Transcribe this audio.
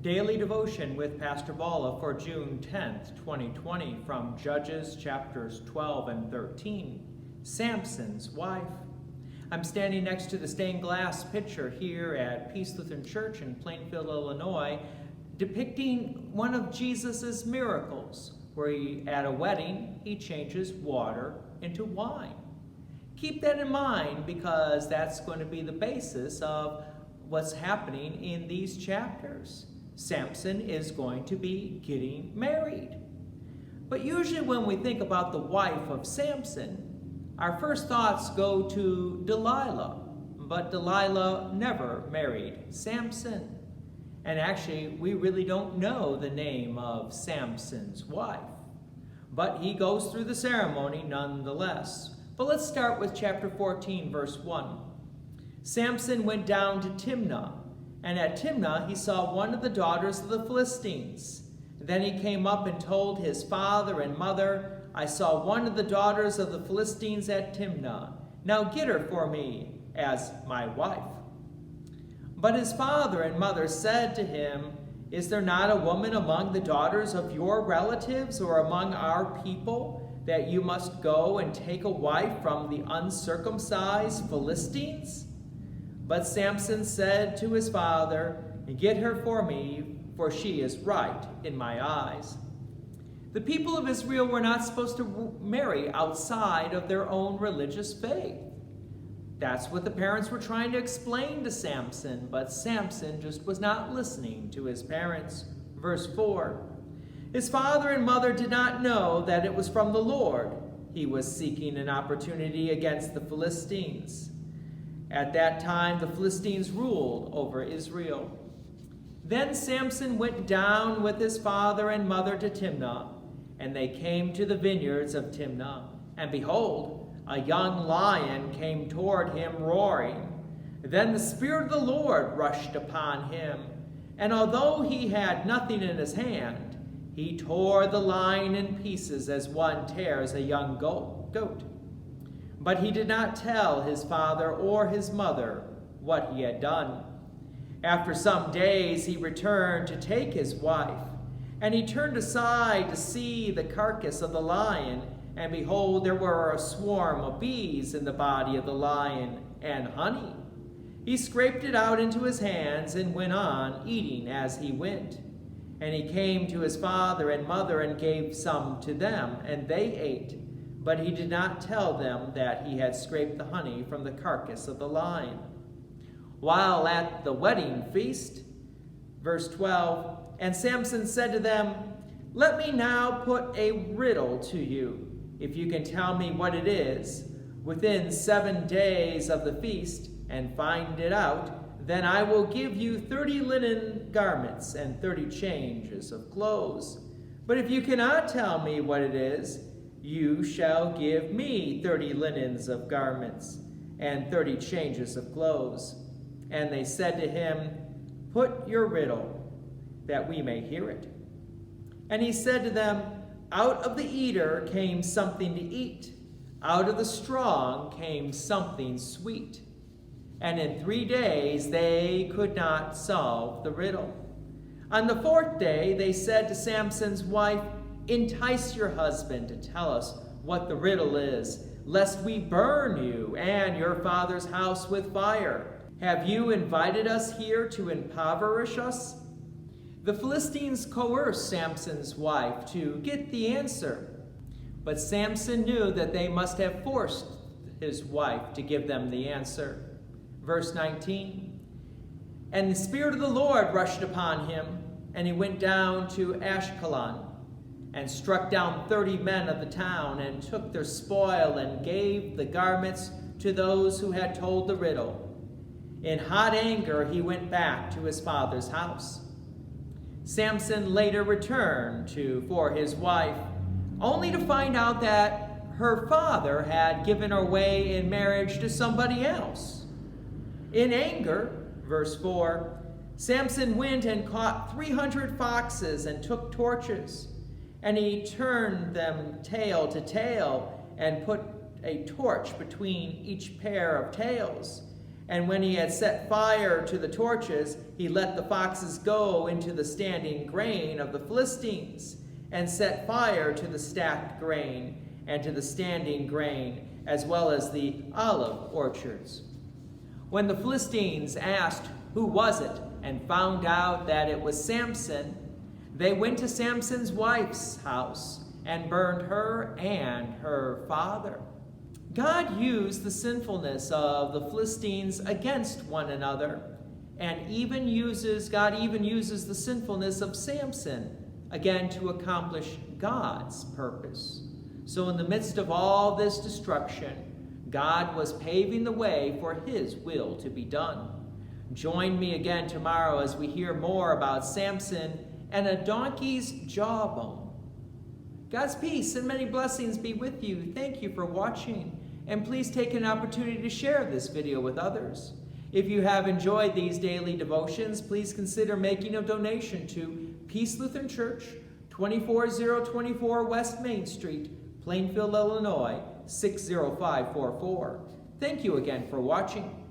Daily Devotion with Pastor Balla for June 10th, 2020 from Judges chapters 12 and 13, Samson's wife. I'm standing next to the stained glass picture here at Peace Lutheran Church in Plainfield, Illinois, depicting one of Jesus's miracles, where at a wedding, he changes water into wine. Keep that in mind because that's going to be the basis of what's happening in these chapters. Samson is going to be getting married. But usually when we think about the wife of Samson, our first thoughts go to Delilah. But Delilah never married Samson. And actually, we really don't know the name of Samson's wife. But he goes through the ceremony nonetheless. But let's start with chapter 14, verse 1. Samson went down to Timnah, and at Timnah he saw one of the daughters of the Philistines. Then he came up and told his father and mother, I saw one of the daughters of the Philistines at Timnah. Now get her for me as my wife. But his father and mother said to him, Is there not a woman among the daughters of your relatives or among our people that you must go and take a wife from the uncircumcised Philistines? But Samson said to his father, Get her for me, for she is right in my eyes. The people of Israel were not supposed to marry outside of their own religious faith. That's what the parents were trying to explain to Samson, but Samson just was not listening to his parents. Verse 4, his father and mother did not know that it was from the Lord. He was seeking an opportunity against the Philistines. At that time, the Philistines ruled over Israel. Then Samson went down with his father and mother to Timnah, and they came to the vineyards of Timnah. And behold, a young lion came toward him roaring. Then the Spirit of the Lord rushed upon him, and although he had nothing in his hand, he tore the lion in pieces as one tears a young goat. But he did not tell his father or his mother what he had done. After some days he returned to take his wife, and he turned aside to see the carcass of the lion, and behold, there were a swarm of bees in the body of the lion, and honey. He scraped it out into his hands and went on eating as he went. And he came to his father and mother and gave some to them, and they ate. But he did not tell them that he had scraped the honey from the carcass of the lion. While at the wedding feast, verse 12, and Samson said to them, Let me now put a riddle to you. If you can tell me what it is, within 7 days of the feast, and find it out, then I will give you 30 linen garments and 30 changes of clothes. But if you cannot tell me what it is, you shall give me 30 linens of garments and 30 changes of clothes. And they said to him, Put your riddle, that we may hear it. And he said to them, Out of the eater came something to eat. Out of the strong came something sweet. And in 3 days they could not solve the riddle. On the 4th day they said to Samson's wife, Entice your husband to tell us what the riddle is, lest we burn you and your father's house with fire. Have you invited us here to impoverish us? The Philistines coerced Samson's wife to get the answer, but Samson knew that they must have forced his wife to give them the answer. Verse 19, and the Spirit of the Lord rushed upon him, and he went down to Ashkelon, and struck down 30 men of the town, and took their spoil, and gave the garments to those who had told the riddle. In hot anger he went back to his father's house. Samson later returned for his wife, only to find out that her father had given her away in marriage to somebody else. In anger, verse 4, Samson went and caught 300 foxes and took torches. And he turned them tail to tail and put a torch between each pair of tails. And when he had set fire to the torches, he let the foxes go into the standing grain of the Philistines, and set fire to the stacked grain and to the standing grain, as well as the olive orchards. When the Philistines asked who was it, and found out that it was Samson, they went to Samson's wife's house and burned her and her father. God used the sinfulness of the Philistines against one another, and God even uses the sinfulness of Samson again to accomplish God's purpose. So in the midst of all this destruction, God was paving the way for his will to be done. Join me again tomorrow as we hear more about Samson and a donkey's jawbone. God's peace and many blessings be with you. Thank you for watching. And please take an opportunity to share this video with others. If you have enjoyed these daily devotions, please consider making a donation to Peace Lutheran Church, 24024 West Main Street, Plainfield, Illinois, 60544. Thank you again for watching.